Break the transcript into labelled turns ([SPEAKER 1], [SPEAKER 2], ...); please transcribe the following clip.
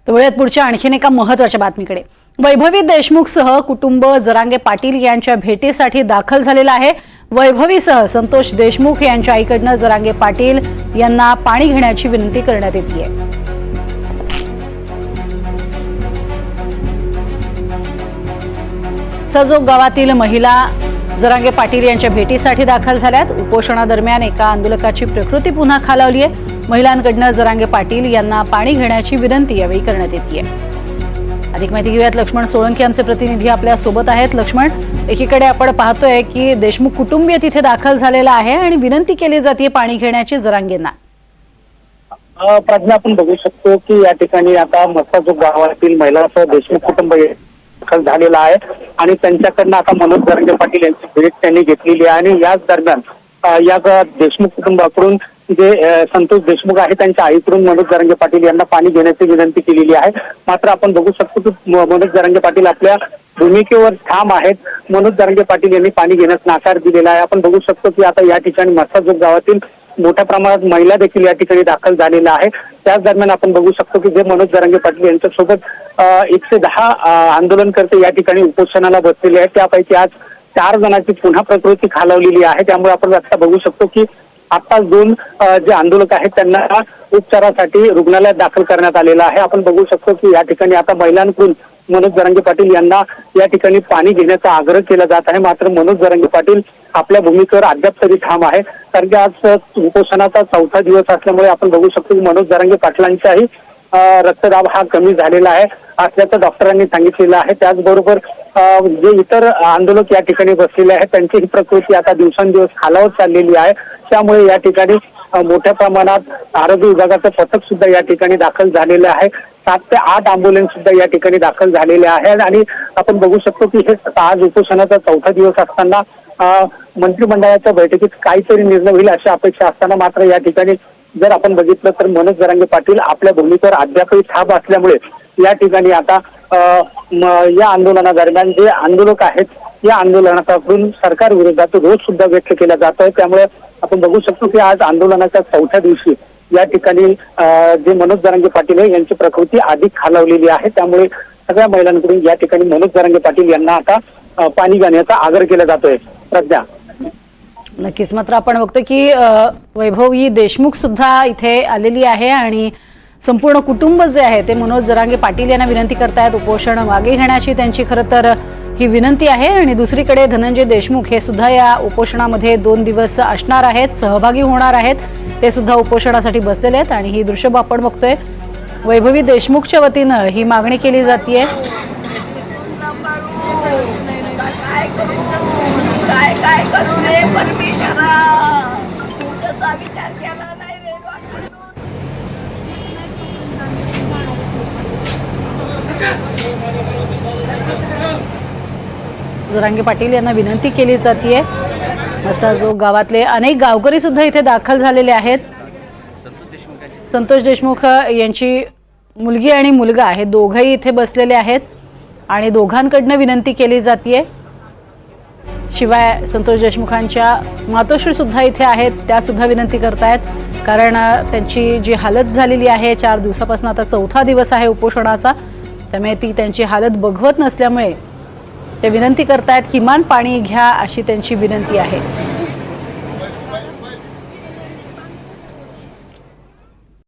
[SPEAKER 1] तर वळूयात पुढच्या आणखीन एका महत्त्वाच्या बातमीकडे। वैभवी देशमुखसह कुटुंब जरांगे पाटील यांच्या भेटीसाठी दाखल झालेला आहे। वैभवीसह संतोष देशमुख यांच्या आईकडनं जरांगे पाटील यांना पाणी घेण्याची विनंती करण्यात येते आहे। सजोग गावातील महिला जरांगे पाटील यांच्या भेटीसाठी दाखल झाल्यात। उपोषणादरम्यान एका आंदोलकाची प्रकृती पुन्हा खालावली आहे। महिलांकडनं जरांगे पाटील यांना पाणी घेण्याची विनंती यावेळी करण्यात येते आहे। अधिक माहिती घेऊयात, लक्ष्मण सोळंकी आमचे प्रतिनिधी आपल्या सोबत आहेत। लक्ष्मण, एकीकडे आपण पाहतोय की देशमुख कुटुंबीय तिथे दाखल झालेला आहे आणि विनंती केली जाते पाणी घेण्याची जरांगेंना।
[SPEAKER 2] प्रज्ञा, आपण बघू शकतो की या ठिकाणी आता मस्ताजोग गावातील महिलांसह देशमुख कुटुंब दाखल झालेला आहे आणि त्यांच्याकडनं आता मनोज जरांगे पाटील यांची भेट त्यांनी घेतलेली आहे आणि याच दरम्यान या देशमुख कुटुंबाकडून जे संतोष देशमुख आहे त्यांच्या आईकडून मनोज जरांगे पाटील यांना पाणी घेण्याची विनंती केलेली आहे। मात्र आपण बघू शकतो की मनोज जरांगे पाटील आपल्या भूमिकेवर ठाम आहेत। मनोज जरांगे पाटील यांनी पाणी घेण्यास नकार दिलेला आहे। आपण बघू शकतो की आता या ठिकाणी मस्ताजोग गावातील मोठ्या प्रमाणात महिला देखील या ठिकाणी दाखल झालेल्या आहे। त्याच दरम्यान आपण बघू शकतो की जे मनोज जरांगे पाटील यांच्यासोबत 110 आंदोलनकर्ते या ठिकाणी उपोषणाला बसलेले आहेत। त्यापैकी आज 4 जणांची पुन्हा प्रकृती खालावलेली आहे। त्यामुळे आपण आता बघू शकतो की आता 2 जे आंदोलक आहेत त्यांना उपचारासाठी रुग्णालयात दाखल करण्यात आलेला आहे। आपण बघू शकतो की या ठिकाणी आता महिलांकडून मनोज जरांगे पाटील यांना या ठिकाणी पाणी घेण्याचा आग्रह केला जात आहे। मात्र मनोज जरांगे पाटील आपल्या भूमिकेवर अद्याप तरी ठाम आहे, कारण की आज उपोषणाचा 4था दिवस असल्यामुळे आपण बघू शकतो की मनोज जरांगे पाटलांचाही रक्तदाब हा कमी झालेला आहे असल्याचं डॉक्टरांनी सांगितलेलं आहे। त्याचबरोबर जे इतर आंदोलक या ठिकाणी बसलेले आहेत त्यांची प्रकृती आता दिवसेंदिवस खालावत चाललेली आहे। त्यामुळे या ठिकाणी मोठ्या प्रमाणात आरोग्य विभागाचं पथक सुद्धा या ठिकाणी दाखल झालेलं आहे। 7 ते 8 अँब्युलन्स सुद्धा या ठिकाणी दाखल झालेले आहेत आणि आपण बघू शकतो की हे आज उपोषणाचा 4था दिवस असताना मंत्रिमंडळाच्या बैठकीत काहीतरी निर्णय होईल अशी अपेक्षा असताना मात्र या ठिकाणी जर आपण बघितलं तर मनोज जरांगे पाटील आपल्या भूमिकेवर अद्यापही ठाम असल्यामुळे या ठिकाणी आता या आंदोलनादरम्यान जे आंदोलक आहेत या आंदोलनाकडून सरकार विरोधात रोष सुद्धा व्यक्त केला जातोय। त्यामुळे आपण बघू शकतो की आज आंदोलनाच्या 4थ्या दिवशी या ठिकाणी जे मनोज जरांगे पाटील यांची प्रकृती अधिक खालावलेली आहे। त्यामुळे सगळ्या महिलांकडून या ठिकाणी मनोज जरांगे पाटील यांना आता पाणी घेण्याचा आग्रह केला जातोय। प्रज्ञा,
[SPEAKER 1] नक्कीच। मात्र आपण बघतो की वैभवी देशमुख सुद्धा इथे आलेली आहे आणि संपूर्ण कुटुंब जे आहे ते मनोज जरांगे पाटील यांना विनंती करतायत उपोषण मागे घेण्याची त्यांची खरं तर ही विनंती आहे। आणि दुसरीकडे धनंजय देशमुख हे सुद्धा या उपोषणामध्ये 2 दिवस असणार आहेत, सहभागी होणार आहेत। ते सुद्धा उपोषणासाठी बसलेले आहेत आणि ही दृश्य आपण बघतोय। वैभवी देशमुखच्या वतीनं ही मागणी केली जाते।
[SPEAKER 3] काय करू रे परमेश्वरा, तुझा विचार केला नाही रे।
[SPEAKER 1] जरांगे पाटील यांना विनंती केली जाते। मस्ताजोग गावातले अनेक गावकरी सुद्धा इथे दाखल झालेले आहेत। संतोष देशमुख यांची मुलगी आणि मुलगा हे दोघंही इथे बसलेले आहेत आणि दोघांकडनं विनंती केली जाते। शिवाय संतोष देशमुखांच्या मातोश्री सुद्धा इथे आहेत, त्या सुद्धा विनंती करतायत, कारण त्यांची जी हालत झालेली आहे 4 दिवसापासून आता 4था दिवस आहे उपोषणाचा, त्यामुळे ती त्यांची हालत बघवत नसल्यामुळे ते विनंती करतायत किमान पाणी घ्या अशी त्यांची विनंती आहे।